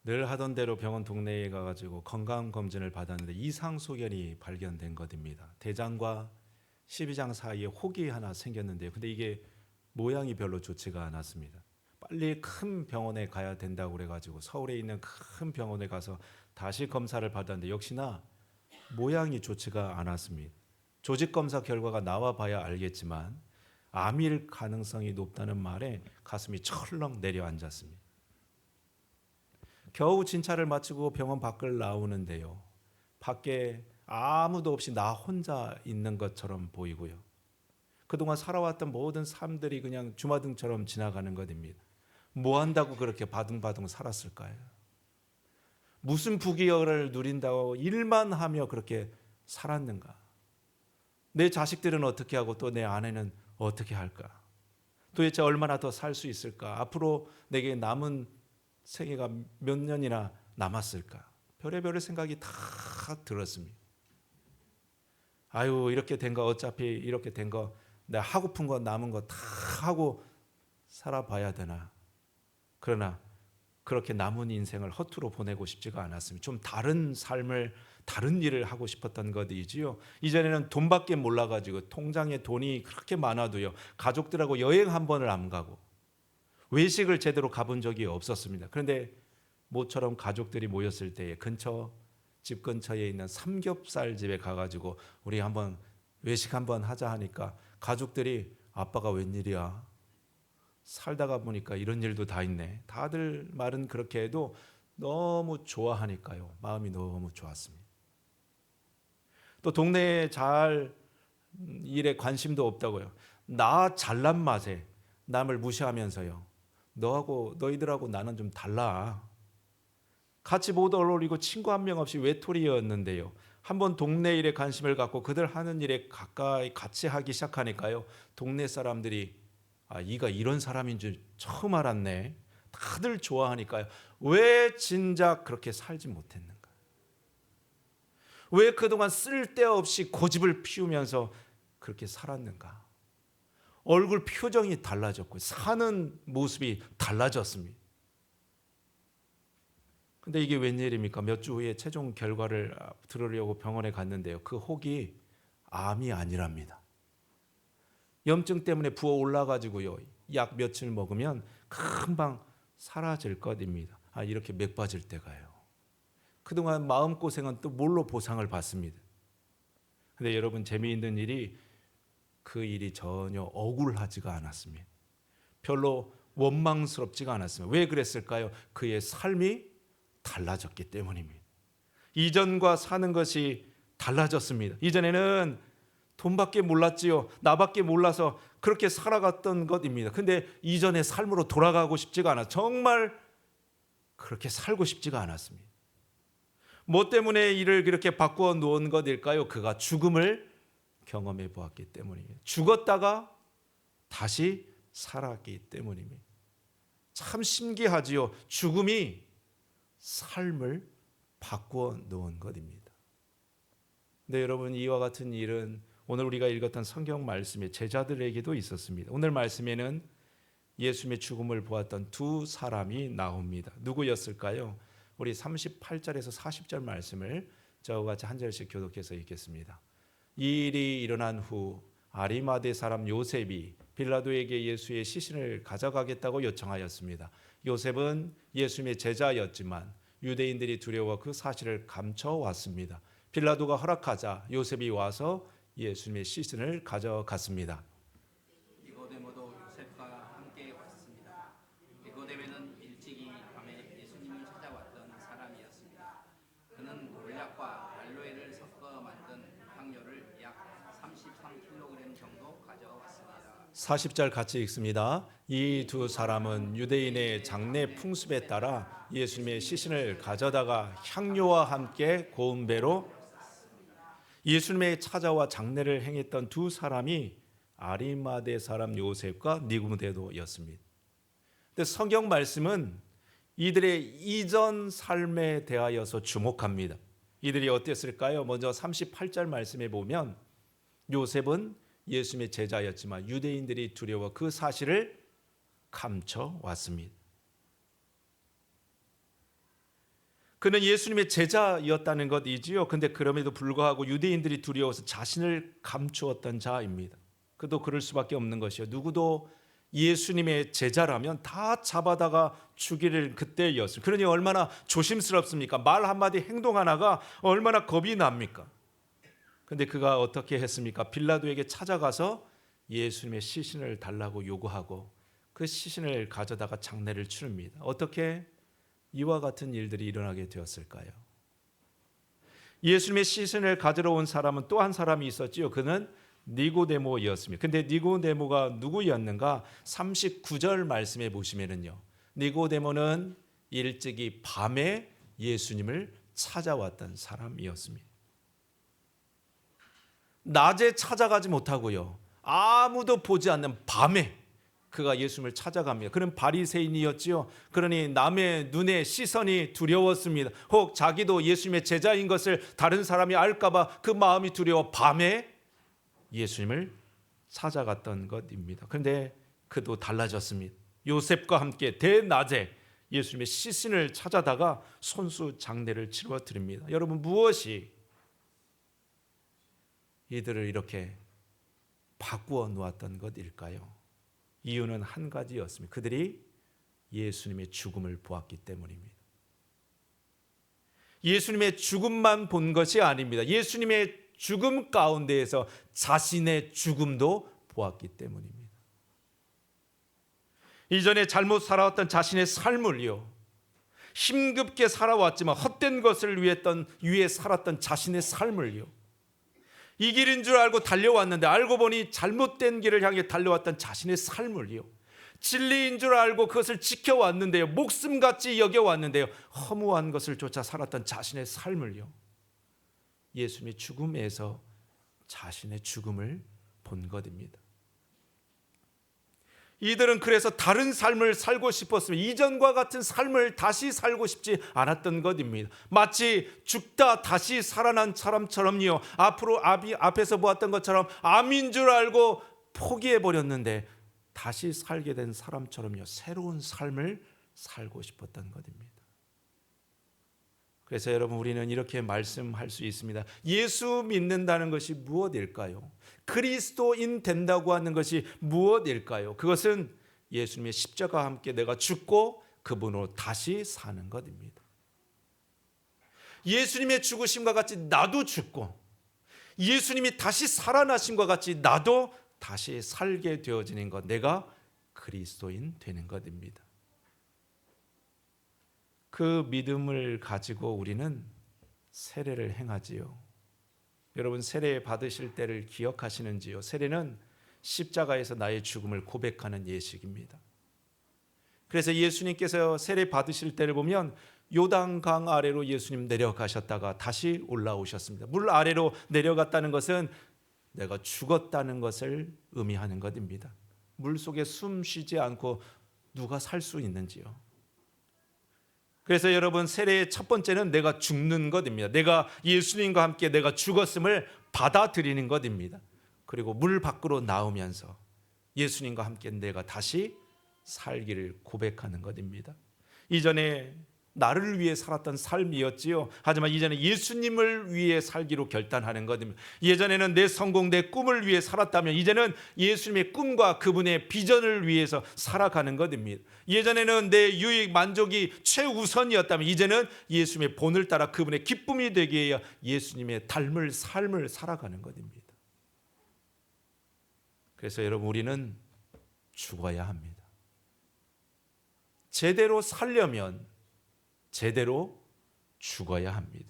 늘 하던 대로 병원 동네에 가가지고 건강검진을 받았는데 이상소견이 발견된 것입니다. 대장과 십이장 사이에 혹이 하나 생겼는데요. 근데 이게 모양이 별로 좋지가 않았습니다. 빨리 큰 병원에 가야 된다고 그래가지고 서울에 있는 큰 병원에 가서 다시 검사를 받았는데 역시나 모양이 좋지가 않았습니다. 조직검사 결과가 나와봐야 알겠지만 암일 가능성이 높다는 말에 가슴이 철렁 내려앉았습니다. 겨우 진찰을 마치고 병원 밖을 나오는데요. 밖에 아무도 없이 나 혼자 있는 것처럼 보이고요. 그동안 살아왔던 모든 삶들이 그냥 주마등처럼 지나가는 것입니다. 뭐 한다고 그렇게 바둥바둥 살았을까요? 무슨 부귀영화를 누린다고 일만 하며 그렇게 살았는가? 내 자식들은 어떻게 하고 또 내 아내는 어떻게 할까? 도대체 얼마나 더 살 수 있을까? 앞으로 내게 남은 생애가 몇 년이나 남았을까? 별의별 생각이 다 들었습니다. 아유, 이렇게 된 거 어차피 이렇게 된 거 내가 하고픈 거 남은 거 다 하고 살아봐야 되나? 그러나 그렇게 남은 인생을 허투루 보내고 싶지가 않았습니다. 좀 다른 삶을 다른 일을 하고 싶었던 것이지요. 이전에는 돈밖에 몰라가지고 통장에 돈이 그렇게 많아도요. 가족들하고 여행 한 번을 안 가고 외식을 제대로 가본 적이 없었습니다. 그런데 모처럼 가족들이 모였을 때에 집 근처에 있는 삼겹살 집에 가가지고 우리 한번 외식 한번 하자 하니까 가족들이 아빠가 웬일이야? 살다가 보니까 이런 일도 다 있네. 다들 말은 그렇게 해도 너무 좋아하니까요. 마음이 너무 좋았습니다. 또 동네에 일에 관심도 없다고요. 나 잘난 맛에 남을 무시하면서요. 너희들하고 나는 좀 달라. 같이 못 어울리고 친구 한 명 없이 외톨이였는데요. 한번 동네 일에 관심을 갖고 그들 하는 일에 가까이 같이 하기 시작하니까요. 동네 사람들이 이가 이런 사람인 줄 처음 알았네. 다들 좋아하니까요. 왜 진작 그렇게 살지 못했는가? 왜 그동안 쓸데없이 고집을 피우면서 그렇게 살았는가? 얼굴 표정이 달라졌고 사는 모습이 달라졌습니다. 근데 이게 웬일입니까? 몇 주 후에 최종 결과를 들으려고 병원에 갔는데요. 그 혹이 암이 아니랍니다. 염증 때문에 부어 올라가지고요. 약 며칠 먹으면 금방 사라질 것입니다. 이렇게 맥 빠질 때가요. 그동안 마음고생은 또 뭘로 보상을 받습니다. 근데 여러분 재미있는 일이 그 일이 전혀 억울하지가 않았습니다. 별로 원망스럽지가 않았습니다. 왜 그랬을까요? 그의 삶이 달라졌기 때문입니다. 이전과 사는 것이 달라졌습니다. 이전에는 돈밖에 몰랐지요. 나밖에 몰라서 그렇게 살아갔던 것입니다. 근데 이전의 삶으로 돌아가고 싶지가 않아. 정말 그렇게 살고 싶지가 않았습니다. 뭐 때문에 이를 그렇게 바꾸어 놓은 것일까요? 그가 죽음을 경험해 보았기 때문입니다. 죽었다가 다시 살았기 때문입니다. 참 신기하지요. 죽음이 삶을 바꾸어 놓은 것입니다. 네, 여러분 이와 같은 일은 오늘 우리가 읽었던 성경 말씀의 제자들에게도 있었습니다. 오늘 말씀에는 예수님의 죽음을 보았던 두 사람이 나옵니다. 누구였을까요? 우리 38절에서 40절 말씀을 저와 같이 한 절씩 교독해서 읽겠습니다. 이 일이 일어난 후 아리마대 사람 요셉이 빌라도에게 예수의 시신을 가져가겠다고 요청하였습니다. 요셉은 예수님의 제자였지만 유대인들이 두려워 그 사실을 감춰왔습니다. 빌라도가 허락하자 요셉이 와서 예수님의 시신을 가져갔습니다. 니고데모도 요셉과 함께 왔습니다. 니고데모는 일찍이 밤에 예수님을 찾아왔던 사람이었습니다. 그는 몰약과 알로에를 섞어 만든 향료를 약 33kg 정도 가져왔습니다. 40절 같이 읽습니다. 이 두 사람은 유대인의 장례 풍습에 따라 예수님의 시신을 가져다가 향료와 함께 고운 배로 예수님의 찾아와 장례를 행했던 두 사람이 아리마대 사람 요셉과 니고데모였습니다. 근데 성경 말씀은 이들의 이전 삶에 대하여서 주목합니다. 이들이 어땠을까요? 먼저 38절 말씀에 보면 요셉은 예수님의 제자였지만 유대인들이 두려워 그 사실을 감춰왔습니다. 그는 예수님의 제자였다는 것이지요. 근데 그럼에도 불구하고 유대인들이 두려워서 자신을 감추었던 자입니다. 그도 그럴 수밖에 없는 것이요. 누구도 예수님의 제자라면 다 잡아다가 죽이는 그때였습니다. 그러니 얼마나 조심스럽습니까? 말 한마디 행동 하나가 얼마나 겁이 납니까? 근데 그가 어떻게 했습니까? 빌라도에게 찾아가서 예수님의 시신을 달라고 요구하고 그 시신을 가져다가 장례를 치릅니다. 어떻게 이와 같은 일들이 일어나게 되었을까요? 예수님의 시신을 가지러 온 사람은 또 한 사람이 있었지요. 그는 니고데모였습니다. 근데 니고데모가 누구였는가? 39절 말씀에 보시면은요. 니고데모는 일찍이 밤에 예수님을 찾아왔던 사람이었습니다. 낮에 찾아가지 못하고요. 아무도 보지 않는 밤에 그가 예수님을 찾아갑니다. 그는 바리새인이었지요. 그러니 남의 눈에 시선이 두려웠습니다. 혹 자기도 예수님의 제자인 것을 다른 사람이 알까봐 그 마음이 두려워 밤에 예수님을 찾아갔던 것입니다. 그런데 그도 달라졌습니다. 요셉과 함께 대낮에 예수님의 시신을 찾아다가 손수 장례를 치러 드립니다. 여러분, 무엇이 이들을 이렇게 바꾸어 놓았던 것일까요? 이유는 한 가지였습니다. 그들이 예수님의 죽음을 보았기 때문입니다. 예수님의 죽음만 본 것이 아닙니다. 예수님의 죽음 가운데에서 자신의 죽음도 보았기 때문입니다. 이전에 잘못 살아왔던 자신의 삶을요, 힘겹게 살아왔지만 헛된 것을 위해 살았던 자신의 삶을요, 이 길인 줄 알고 달려왔는데 알고 보니 잘못된 길을 향해 달려왔던 자신의 삶을요, 진리인 줄 알고 그것을 지켜왔는데요, 목숨같이 여겨왔는데요, 허무한 것을 쫓아 살았던 자신의 삶을요, 예수님의 죽음에서 자신의 죽음을 본 것입니다. 이들은 그래서 다른 삶을 살고 싶었으면 이전과 같은 삶을 다시 살고 싶지 않았던 것입니다. 마치 죽다 다시 살아난 사람처럼요, 앞에서 보았던 것처럼 암인 줄 알고 포기해버렸는데 다시 살게 된 사람처럼요, 새로운 삶을 살고 싶었던 것입니다. 그래서 여러분, 우리는 이렇게 말씀할 수 있습니다. 예수 믿는다는 것이 무엇일까요? 그리스도인 된다고 하는 것이 무엇일까요? 그것은 예수님의 십자가와 함께 내가 죽고 그분으로 다시 사는 것입니다. 예수님의 죽으심과 같이 나도 죽고 예수님이 다시 살아나심과 같이 나도 다시 살게 되어지는 것, 내가 그리스도인 되는 것입니다. 그 믿음을 가지고 우리는 세례를 행하지요. 여러분, 세례 받으실 때를 기억하시는지요? 세례는 십자가에서 나의 죽음을 고백하는 예식입니다. 그래서 예수님께서 세례 받으실 때를 보면 요단강 아래로 예수님 내려가셨다가 다시 올라오셨습니다. 물 아래로 내려갔다는 것은 내가 죽었다는 것을 의미하는 것입니다. 물 속에 숨 쉬지 않고 누가 살 수 있는지요? 그래서 여러분, 세례의 첫 번째는 내가 죽는 것입니다. 내가 예수님과 함께 내가 죽었음을 받아들이는 것입니다. 그리고 물 밖으로 나오면서 예수님과 함께 내가 다시 살기를 고백하는 것입니다. 이전에 나를 위해 살았던 삶이었지요. 하지만 이제는 예수님을 위해 살기로 결단하는 것입니다. 예전에는 내 성공, 내 꿈을 위해 살았다면 이제는 예수님의 꿈과 그분의 비전을 위해서 살아가는 것입니다. 예전에는 내 유익, 만족이 최우선이었다면 이제는 예수님의 본을 따라 그분의 기쁨이 되기 위해 예수님의 닮을 삶을 살아가는 것입니다. 그래서 여러분, 우리는 죽어야 합니다. 제대로 살려면 제대로 죽어야 합니다.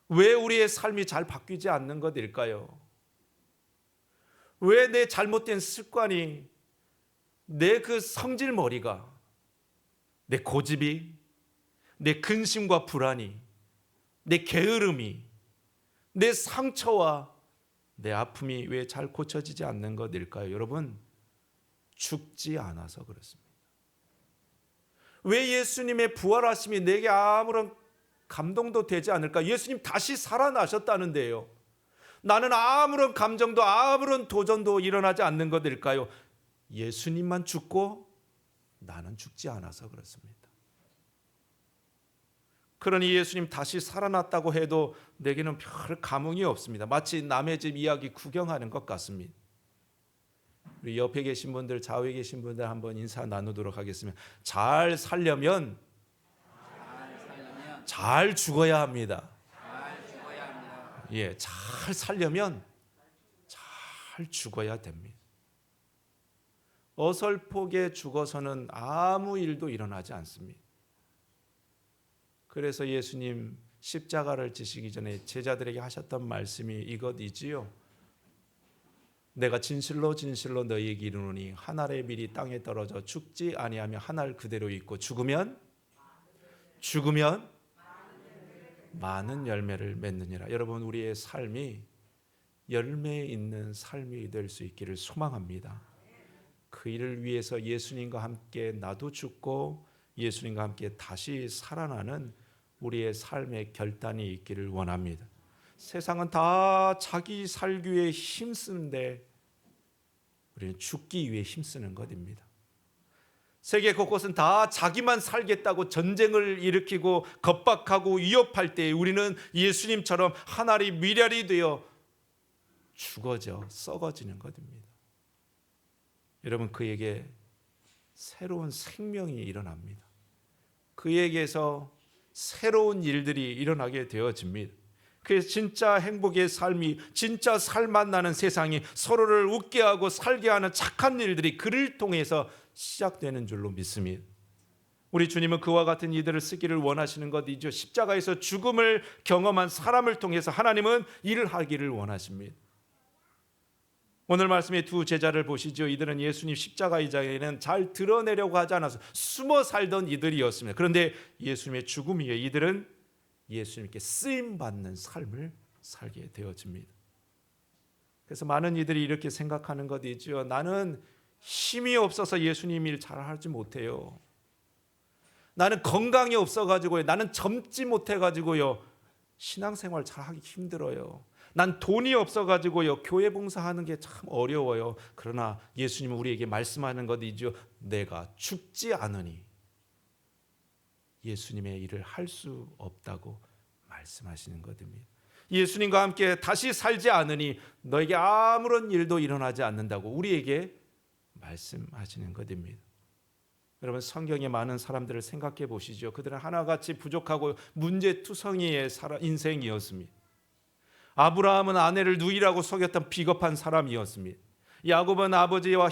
왜 우리의 삶이 잘 바뀌지 않는 것일까요? 왜 내 잘못된 습관이, 내 그 성질머리가, 내 고집이, 내 근심과 불안이, 내 게으름이, 내 상처와 내 아픔이 왜 잘 고쳐지지 않는 것일까요? 여러분, 죽지 않아서 그렇습니다. 왜 예수님의 부활하심이 내게 아무런 감동도 되지 않을까? 예수님 다시 살아나셨다는데요, 나는 아무런 감정도 아무런 도전도 일어나지 않는 것일까요? 예수님만 죽고 나는 죽지 않아서 그렇습니다. 그러니 예수님 다시 살아났다고 해도 내게는 별 감흥이 없습니다. 마치 남의 집 이야기 구경하는 것 같습니다. 우리 옆에 계신 분들, 좌우에 계신 분들 한번 인사 나누도록 하겠습니다. 잘 살려면 잘 죽어야 합니다. 예, 잘 살려면 잘 죽어야 됩니다. 어설프게 죽어서는 아무 일도 일어나지 않습니다. 그래서 예수님 십자가를 지시기 전에 제자들에게 하셨던 말씀이 이것이지요. 내가 진실로 진실로 너희에게 이르노니 한 알의 밀이 땅에 떨어져 죽지 아니하며 한 알 그대로 있고 죽으면 많은 열매를 맺느니라. 여러분, 우리의 삶이 열매 있는 삶이 될 수 있기를 소망합니다. 그 일을 위해서 예수님과 함께 나도 죽고 예수님과 함께 다시 살아나는 우리의 삶의 결단이 있기를 원합니다. 세상은 다 자기 살기 위해 힘쓰는데 우리는 죽기 위해 힘쓰는 것입니다. 세계 곳곳은 다 자기만 살겠다고 전쟁을 일으키고 겁박하고 위협할 때 우리는 예수님처럼 한 알이 미랄이 되어 죽어져 썩어지는 것입니다. 여러분, 그에게 새로운 생명이 일어납니다. 그에게서 새로운 일들이 일어나게 되어집니다. 그래서 진짜 행복의 삶이, 진짜 살맛 나는 세상이, 서로를 웃게 하고 살게 하는 착한 일들이 그를 통해서 시작되는 줄로 믿습니다. 우리 주님은 그와 같은 이들을 쓰기를 원하시는 것이죠. 십자가에서 죽음을 경험한 사람을 통해서 하나님은 일을 하기를 원하십니다. 오늘 말씀의 두 제자를 보시죠. 이들은 예수님 십자가의 자리에는 잘 드러내려고 하지 않아서 숨어 살던 이들이었습니다. 그런데 예수님의 죽음 이후에 이들은 예수님께 쓰임받는 삶을 살게 되어집니다. 그래서 많은 이들이 이렇게 생각하는 것이죠. 나는 힘이 없어서 예수님 일 잘하지 못해요. 나는 건강이 없어가지고요. 나는 젊지 못해가지고요. 신앙생활 잘하기 힘들어요. 난 돈이 없어가지고요. 교회 봉사하는 게 참 어려워요. 그러나 예수님은 우리에게 말씀하는 것이죠. 내가 죽지 않으니 예수님의 일을 할 수 없다고 말씀하시는 것입니다. 예수님과 함께 다시 살지 않으니 너에게 아무런 일도 일어나지 않는다고 우리에게 말씀하시는 것입니다. 여러분, 성경에 많은 사람들을 생각해 보시죠. 그들은 하나같이 부족하고 문제투성이의 인생이었습니다. 아브라함은 아내를 누이라고 속였던 비겁한 사람이었습니다. 야곱은 아버지와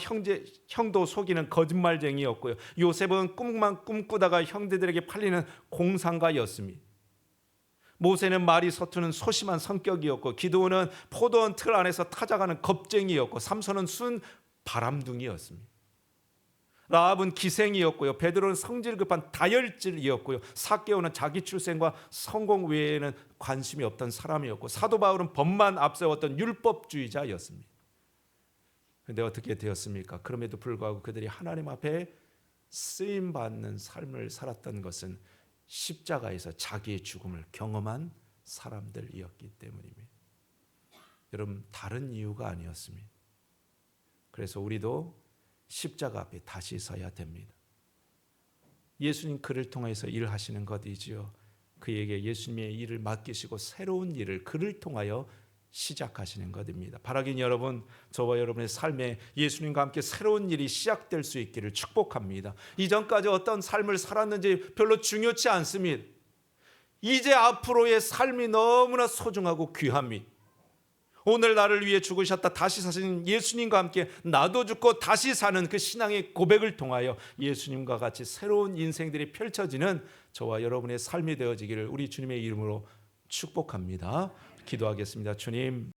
형도 속이는 거짓말쟁이였고요. 요셉은 꿈만 꿈꾸다가 형제들에게 팔리는 공상가였습니다. 모세는 말이 서투는 소심한 성격이었고, 기드온은 포도원 틀 안에서 타작하는 겁쟁이였고, 삼손은 순 바람둥이였습니다. 라합은 기생이었고요. 베드로는 성질 급한 다혈질이었고요. 삭개오는 자기 출생과 성공 외에는 관심이 없던 사람이었고, 사도 바울은 법만 앞세웠던 율법주의자였습니다. 그런데 어떻게 되었습니까? 그럼에도 불구하고 그들이 하나님 앞에 쓰임받는 삶을 살았던 것은 십자가에서 자기의 죽음을 경험한 사람들이었기 때문입니다. 여러분, 다른 이유가 아니었습니다. 그래서 우리도 십자가 앞에 다시 서야 됩니다. 예수님 그를 통해서 일하시는 것이지요. 그에게 예수님의 일을 맡기시고 새로운 일을 그를 통하여 시작하시는 것입니다. 바라긴 여러분, 저와 여러분의 삶에 예수님과 함께 새로운 일이 시작될 수 있기를 축복합니다. 이전까지 어떤 삶을 살았는지 별로 중요치 않습니다. 이제 앞으로의 삶이 너무나 소중하고 귀합니다. 오늘 나를 위해 죽으셨다 다시 사신 예수님과 함께 나도 죽고 다시 사는 그 신앙의 고백을 통하여 예수님과 같이 새로운 인생들이 펼쳐지는 저와 여러분의 삶이 되어지기를 우리 주님의 이름으로 축복합니다. 기도하겠습니다. 주님,